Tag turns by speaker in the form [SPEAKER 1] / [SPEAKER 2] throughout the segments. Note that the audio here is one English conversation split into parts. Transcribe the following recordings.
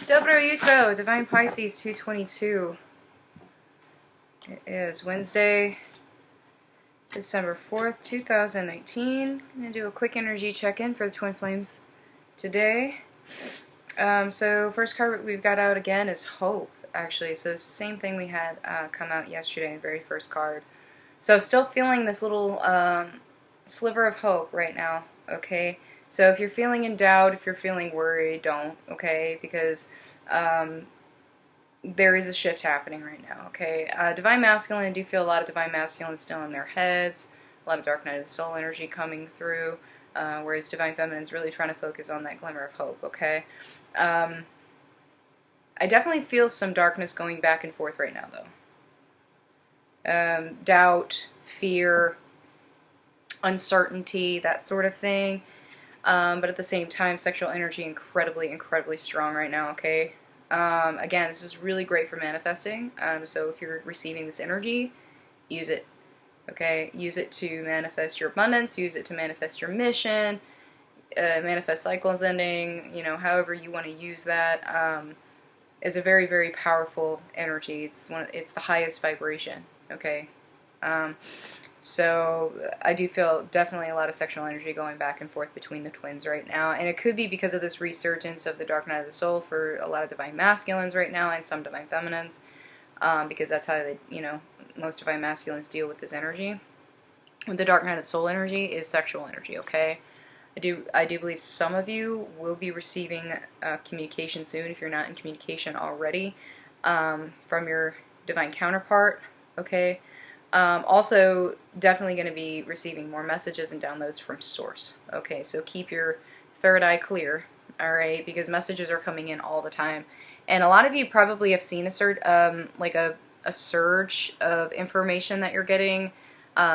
[SPEAKER 1] Dobro Jutro, Divine Pisces 222. It is Wednesday, December 4th, 2019. I'm going to do a quick energy check-in for the Twin Flames today. So first card we've got out again is Hope, actually. So the same thing we had come out yesterday in the very first card. So still feeling this little sliver of hope right now, okay? So if you're feeling in doubt, if you're feeling worried, don't, okay? Because there is a shift happening right now, okay? Divine Masculine, I do feel a lot of Divine Masculine still in their heads, a lot of Dark Night of the Soul energy coming through, whereas Divine Feminine is really trying to focus on that glimmer of hope, okay? I definitely feel some darkness going back and forth right now, though. Doubt, fear, uncertainty, that sort of thing. But at the same time, sexual energy incredibly, incredibly strong right now, okay? Again, this is really great for manifesting. So if you're receiving this energy, use it, okay? Use it to manifest your abundance, use it to manifest your mission, manifest cycles ending, you know, however you want to use that. It's a very, very powerful energy. It's the highest vibration, okay? So I do feel definitely a lot of sexual energy going back and forth between the twins right now. And it could be because of this resurgence of the Dark Night of the Soul for a lot of Divine Masculines right now and some Divine Feminines. Because that's how they, you know, most Divine Masculines deal with this energy. With the Dark Night of the Soul energy is sexual energy, okay? I do believe some of you will be receiving communication soon if you're not in communication already from your Divine Counterpart, okay? Also, definitely going to be receiving more messages and downloads from Source. Okay, so keep your third eye clear, alright, because messages are coming in all the time. And a lot of you probably have seen a surge of information that you're getting,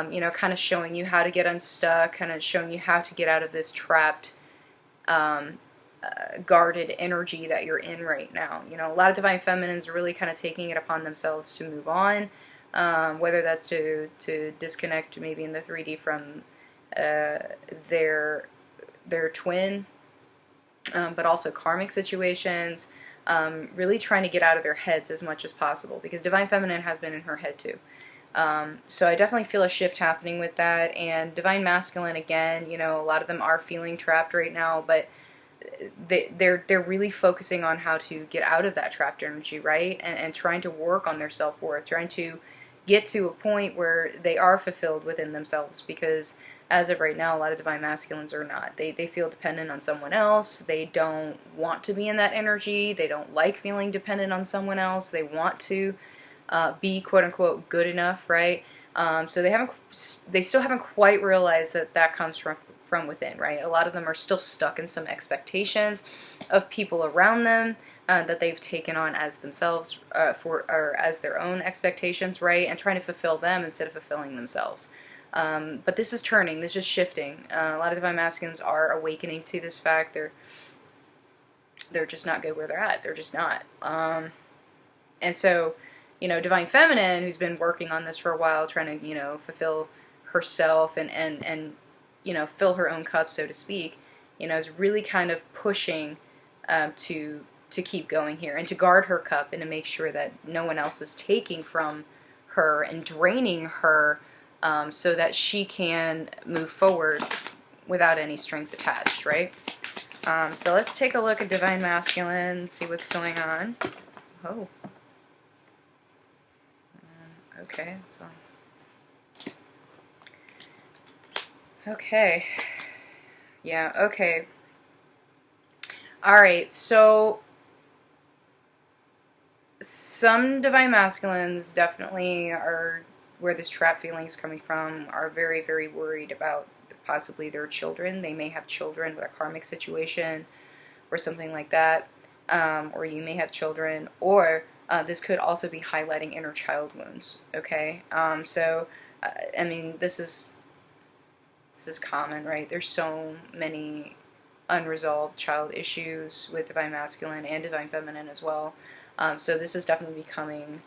[SPEAKER 1] you know, kind of showing you how to get unstuck, kind of showing you how to get out of this trapped, guarded energy that you're in right now. You know, a lot of Divine Feminines are really kind of taking it upon themselves to move on. Whether that's to disconnect maybe in the 3D from their twin, but also karmic situations, really trying to get out of their heads as much as possible, because Divine Feminine has been in her head too. So I definitely feel a shift happening with that. And Divine Masculine, again, you know, a lot of them are feeling trapped right now, but they're really focusing on how to get out of that trapped energy, right? And trying to work on their self-worth, trying to get to a point where they are fulfilled within themselves, because as of right now, a lot of Divine Masculines are not. They feel dependent on someone else. They don't want to be in that energy. They don't like feeling dependent on someone else. They want to be quote-unquote good enough, right? So they still haven't quite realized that that comes from within, right? A lot of them are still stuck in some expectations of people around them that they've taken on as themselves or as their own expectations, right? And trying to fulfill them instead of fulfilling themselves. But this is turning. This is shifting. A lot of Divine Masculines are awakening to this fact. They're just not good where they're at. They're just not. And so, you know, Divine Feminine, who's been working on this for a while, trying to, you know, fulfill herself and you know, fill her own cup, so to speak, you know, is really kind of pushing to keep going here and to guard her cup and to make sure that no one else is taking from her and draining her, so that she can move forward without any strings attached, right? So let's take a look at Divine Masculine, see what's going on. Oh. Okay, so. Okay. Yeah, okay. Alright, so some Divine Masculines definitely are, where this trap feeling is coming from, are very, very worried about possibly their children. They may have children with a karmic situation or something like that, or you may have children, or this could also be highlighting inner child wounds, okay? So, I mean, this is common, right? There's so many unresolved child issues with Divine Masculine and Divine Feminine as well. So this is definitely becoming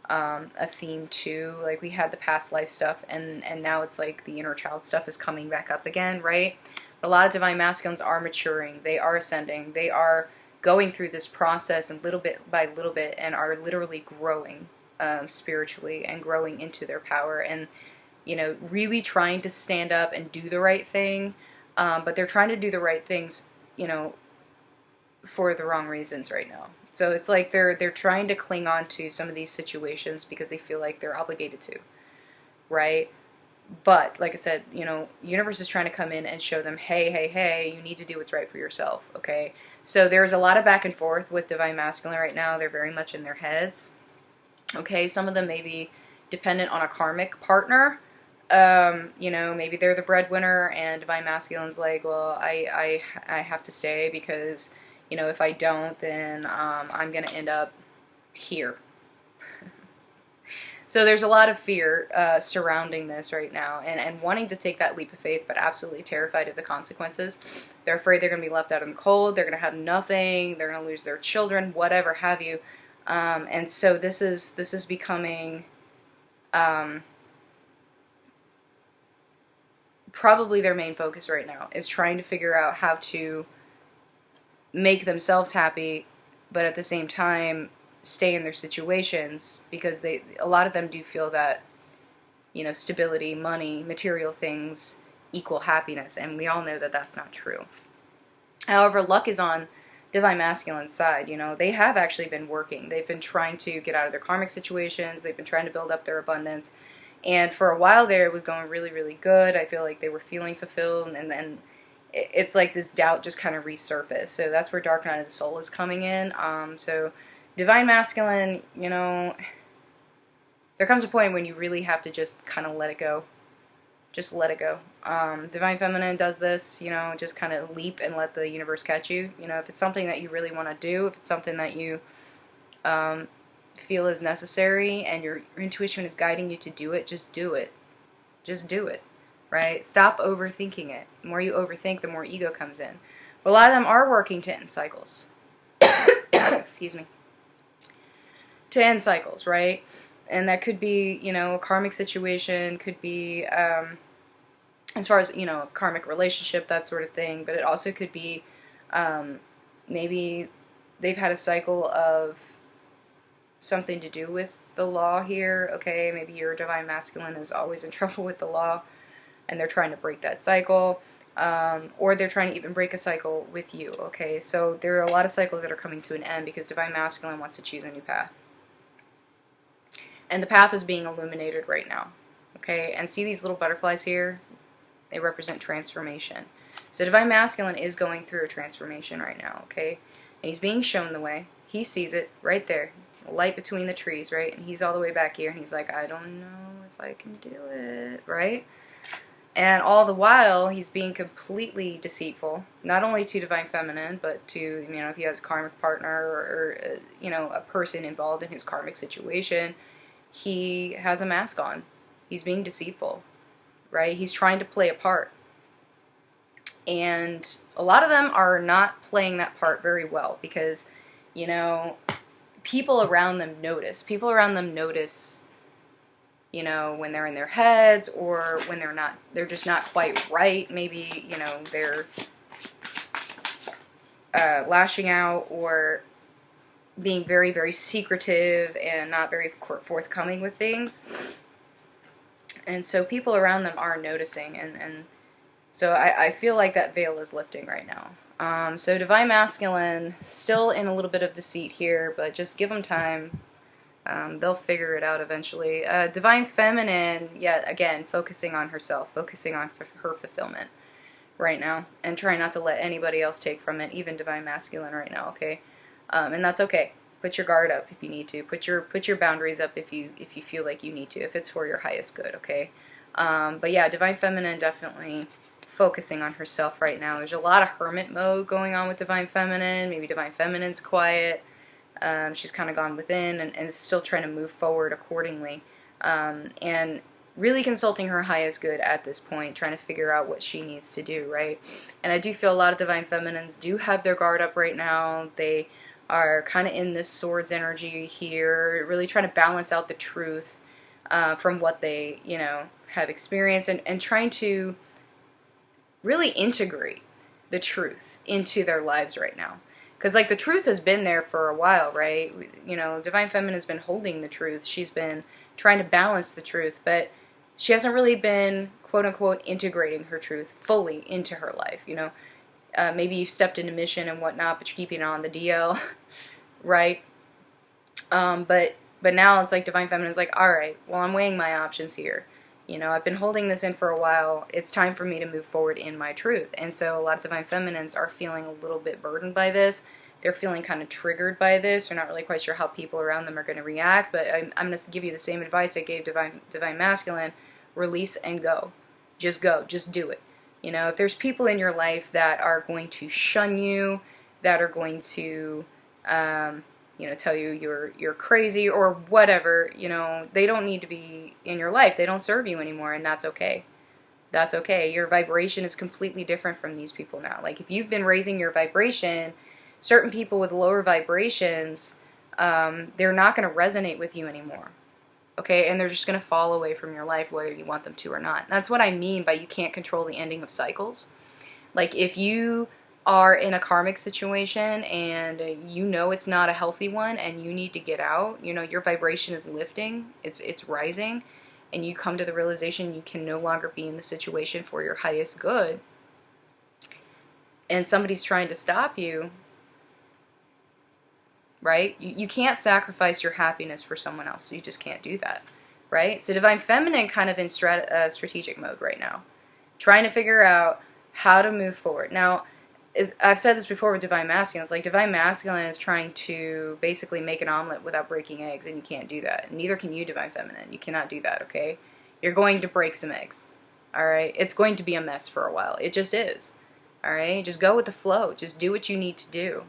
[SPEAKER 1] a theme too. Like, we had the past life stuff, and now it's like the inner child stuff is coming back up again, right? A lot of Divine Masculines are maturing. They are ascending. They are going through this process and little bit by little bit, and are literally growing spiritually and growing into their power, and really trying to stand up and do the right thing, but they're trying to do the right things, for the wrong reasons right now. So it's like they're trying to cling on to some of these situations because they feel like they're obligated to, right? But like I said, universe is trying to come in and show them, hey, you need to do what's right for yourself, okay? So there's a lot of back and forth with Divine Masculine right now. They're very much in their heads, okay? Some of them may be dependent on a karmic partner. Maybe they're the breadwinner, and Divine Masculine's like, well, I have to stay because, if I don't, then I'm going to end up here. So there's a lot of fear surrounding this right now, and wanting to take that leap of faith, but absolutely terrified of the consequences. They're afraid they're going to be left out in the cold, they're going to have nothing, they're going to lose their children, whatever have you. And so this is becoming probably their main focus right now, is trying to figure out how to make themselves happy, but at the same time stay in their situations, because a lot of them do feel that stability, money, material things equal happiness, and we all know that that's not true. However, luck is on Divine Masculine's side. They have actually been working. They've been trying to get out of their karmic situations. They've been trying to build up their abundance, and for a while there it was going really, really good. I feel like they were feeling fulfilled, and then it's like this doubt just kind of resurfaced. So that's where Dark Night of the Soul is coming in. So Divine Masculine, there comes a point when you really have to just kind of let it go. Just let it go. Divine Feminine does this, just kind of leap and let the universe catch you. If it's something that you really want to do, if it's something that you feel is necessary and your intuition is guiding you to do it, just do it. Just do it, right? Stop overthinking it. The more you overthink, the more ego comes in. But a lot of them are working to end cycles. Excuse me. To end cycles, right? And that could be, a karmic situation, could be, as far as, a karmic relationship, that sort of thing. But it also could be, maybe they've had a cycle of something to do with the law here, okay? Maybe your Divine Masculine is always in trouble with the law, and they're trying to break that cycle. Or they're trying to even break a cycle with you, okay? So there are a lot of cycles that are coming to an end because Divine Masculine wants to choose a new path. And the path is being illuminated right now, okay? And see these little butterflies here? They represent transformation. So Divine Masculine is going through a transformation right now, okay? And he's being shown the way. He sees it right there. The light between the trees, right? And he's all the way back here, and he's like, I don't know if I can do it, right? And all the while, he's being completely deceitful, not only to Divine Feminine, but to, if he has a karmic partner or a person involved in his karmic situation. He has a mask on. He's being deceitful, right? He's trying to play a part. And a lot of them are not playing that part very well because, people around them notice. People around them notice, when they're in their heads or when they're just not quite right. Maybe, they're lashing out or being very, very secretive and not very forthcoming with things. And so people around them are noticing, and so I feel like that veil is lifting right now. So Divine Masculine, still in a little bit of deceit here, but just give them time. They'll figure it out eventually. Divine Feminine, yet again, focusing on herself, focusing on her fulfillment right now, and trying not to let anybody else take from it, even Divine Masculine right now, okay? And that's okay. Put your guard up if you need to. Put your boundaries up if you feel like you need to, if it's for your highest good, okay? But yeah, Divine Feminine definitely focusing on herself right now. There's a lot of hermit mode going on with Divine Feminine. Maybe Divine Feminine's quiet. She's kind of gone within and is still trying to move forward accordingly. And really consulting her highest good at this point, trying to figure out what she needs to do, right? And I do feel a lot of Divine Feminines do have their guard up right now. They are kind of in this swords energy here, really trying to balance out the truth from what they, have experienced, and trying to really integrate the truth into their lives right now. Because, like, the truth has been there for a while, right? You know, Divine Feminine has been holding the truth. She's been trying to balance the truth, but she hasn't really been, quote unquote, integrating her truth fully into her life, you know? Maybe you've stepped into mission and whatnot, but you're keeping it on the DL, right? But now it's like Divine Feminine is like, all right, well, I'm weighing my options here. You know, I've been holding this in for a while. It's time for me to move forward in my truth. And so a lot of Divine Feminines are feeling a little bit burdened by this. They're feeling kind of triggered by this. They're not really quite sure how people around them are going to react. But I'm going to give you the same advice I gave Divine Masculine. Release and go. Just go. Just do it. You know, if there's people in your life that are going to shun you, that are going to, you know, tell you you're crazy or whatever, you know, they don't need to be in your life. They don't serve you anymore, and that's okay. That's okay. Your vibration is completely different from these people now. Like, if you've been raising your vibration, certain people with lower vibrations, they're not going to resonate with you anymore. Okay, and they're just going to fall away from your life whether you want them to or not. That's what I mean by you can't control the ending of cycles. Like, if you are in a karmic situation and you know it's not a healthy one and you need to get out, you know, your vibration is lifting, it's rising, and you come to the realization you can no longer be in the situation for your highest good, and somebody's trying to stop you, right? You can't sacrifice your happiness for someone else. You just can't do that, right? So Divine Feminine kind of in strategic mode right now, trying to figure out how to move forward. Now, I've said this before with Divine Masculine. It's like Divine Masculine is trying to basically make an omelet without breaking eggs, and you can't do that. And neither can you, Divine Feminine. You cannot do that, okay? You're going to break some eggs, all right? It's going to be a mess for a while. It just is, all right? Just go with the flow. Just do what you need to do,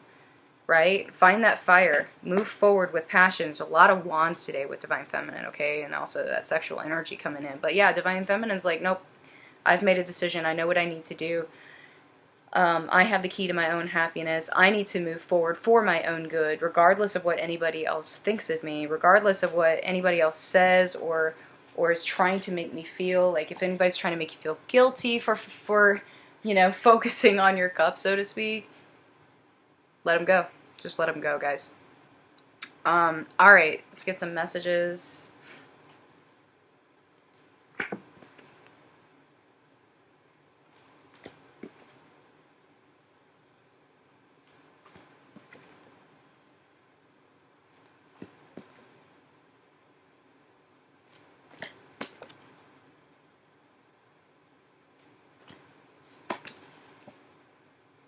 [SPEAKER 1] right? Find that fire. Move forward with passion. There's a lot of wands today with Divine Feminine, okay? And also that sexual energy coming in. But yeah, Divine Feminine's like, nope, I've made a decision. I know what I need to do. I have the key to my own happiness. I need to move forward for my own good, regardless of what anybody else thinks of me, regardless of what anybody else says or is trying to make me feel. Like, if anybody's trying to make you feel guilty for you know, focusing on your cup, so to speak, let them go. Just let them go, guys. All right, let's get some messages.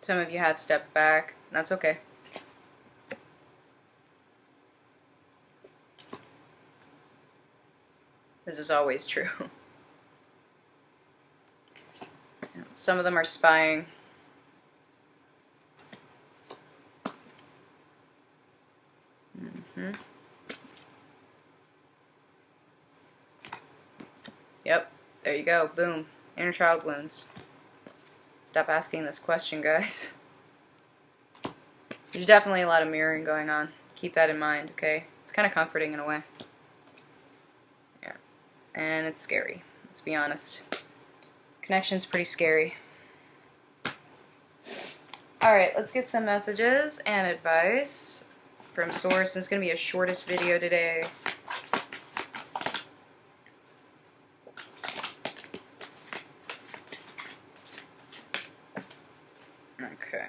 [SPEAKER 1] Some of you have stepped back. That's okay. This is always true. Some of them are spying. Yep, there you go. Boom. Inner child wounds. Stop asking this question, guys. There's definitely a lot of mirroring going on. Keep that in mind, okay? It's kind of comforting in a way. Yeah. And it's scary. Let's be honest. Connection's pretty scary. Alright, let's get some messages and advice from Source. It's going to be a shortest video today. Okay.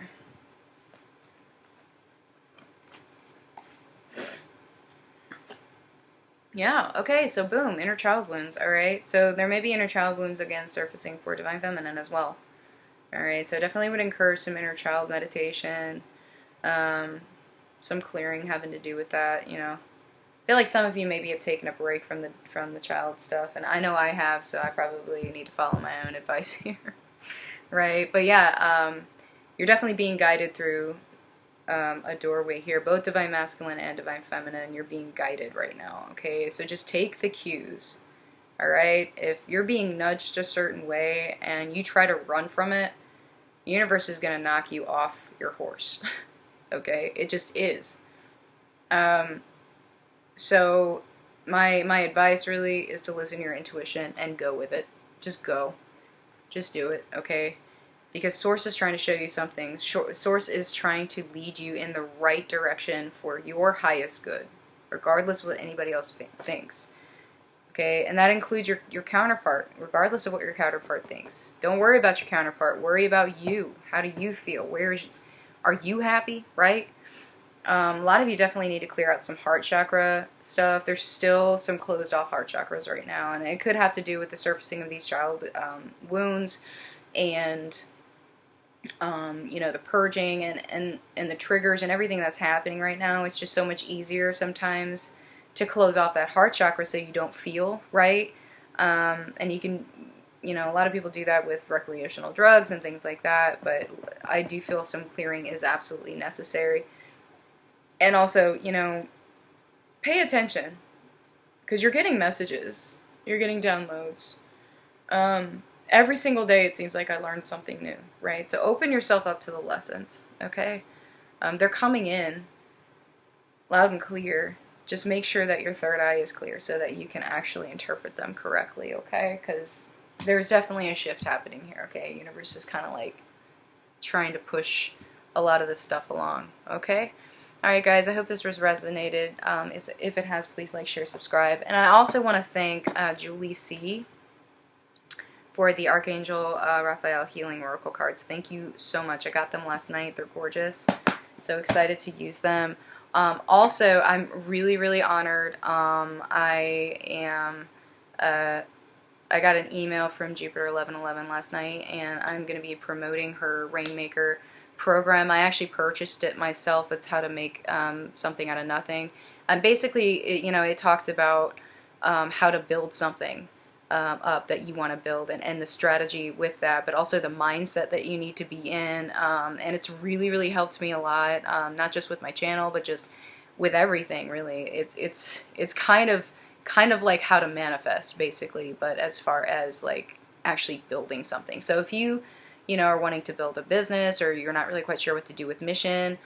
[SPEAKER 1] Yeah, okay, so boom, inner child wounds, alright? So there may be inner child wounds again surfacing for Divine Feminine as well. Alright, so definitely would encourage some inner child meditation, some clearing having to do with that, you know. I feel like some of you maybe have taken a break from the child stuff, and I know I have, so I probably need to follow my own advice here. Right? But yeah, you're definitely being guided through a doorway here, both Divine Masculine and Divine Feminine. You're being guided right now, okay? So just take the cues, all right? If you're being nudged a certain way and you try to run from it, the universe is going to knock you off your horse, okay? It just is. So my advice really is to listen to your intuition and go with it. Just go. Just do it, okay? because Source is trying to show you something. Source is trying to lead you in the right direction for your highest good, regardless of what anybody else thinks. Okay, and that includes your counterpart, regardless of what your counterpart thinks. Don't worry about your counterpart. Worry about you. How do you feel? Are you happy, right? A lot of you definitely need to clear out some heart chakra stuff. There's still some closed off heart chakras right now, and it could have to do with the surfacing of these child wounds and you know, the purging and the triggers and everything that's happening right now. It's just so much easier sometimes to close off that heart chakra so you don't feel right. And you can, you know, a lot of people do that with recreational drugs and things like that, but I do feel some clearing is absolutely necessary. And also, you know, pay attention, because you're getting messages, you're getting downloads. Every single day it seems like I learned something new, right? So open yourself up to the lessons, okay? They're coming in loud and clear. Just make sure that your third eye is clear so that you can actually interpret them correctly, okay? Because there's definitely a shift happening here, okay? Universe is kind of like trying to push a lot of this stuff along, okay? Alright guys, I hope this was resonated. If it has, please like, share, subscribe. And I also want to thank Julie C. for the Archangel Raphael Healing Oracle cards. Thank you so much. I got them last night. They're gorgeous. So excited to use them. Also, I'm really, really honored. I got an email from Jupiter 1111 last night, and I'm going to be promoting her Rainmaker program. I actually purchased it myself. It's how to make something out of nothing. And basically, you know, it talks about how to build something up that you want to build, and the strategy with that, but also the mindset that you need to be in. And it's really, really helped me a lot, not just with my channel, but just with everything, really. It's kind of like how to manifest, basically, but as far as like actually building something. So if you know, are wanting to build a business, or you're not really quite sure what to do with mission,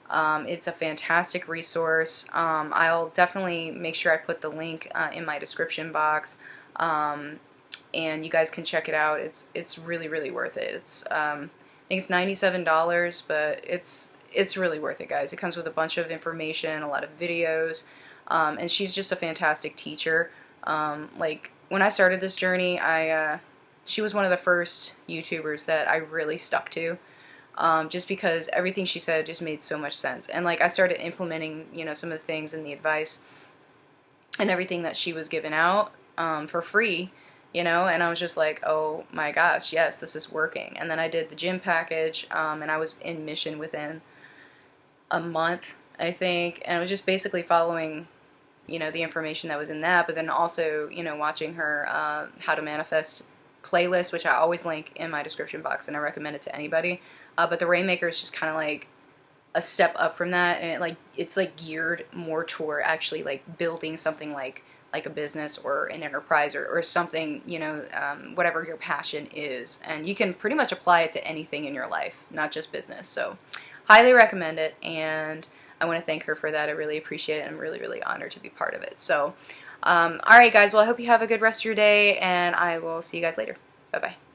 [SPEAKER 1] it's a fantastic resource. I'll definitely make sure I put the link in my description box, and you guys can check it out. It's really, really worth it. It's I think it's $97, but it's really worth it, guys. It comes with a bunch of information, a lot of videos, and she's just a fantastic teacher. Like when I started this journey, she was one of the first YouTubers that I really stuck to, just because everything she said just made so much sense. And like I started implementing, you know, some of the things and the advice and everything that she was giving out for free, you know, and I was just like, oh my gosh, yes, this is working. And then I did the gym package, and I was in mission within a month, I think, and I was just basically following, you know, the information that was in that, but then also, you know, watching her How to Manifest playlist, which I always link in my description box, and I recommend it to anybody. But the Rainmaker is just kind of like a step up from that, and it's like geared more toward actually like building something like a business or an enterprise, or something, you know, whatever your passion is, and you can pretty much apply it to anything in your life, not just business. So highly recommend it, and I want to thank her for that. I really appreciate it. I'm really, really honored to be part of it. So alright guys, well, I hope you have a good rest of your day, and I will see you guys later. Bye bye.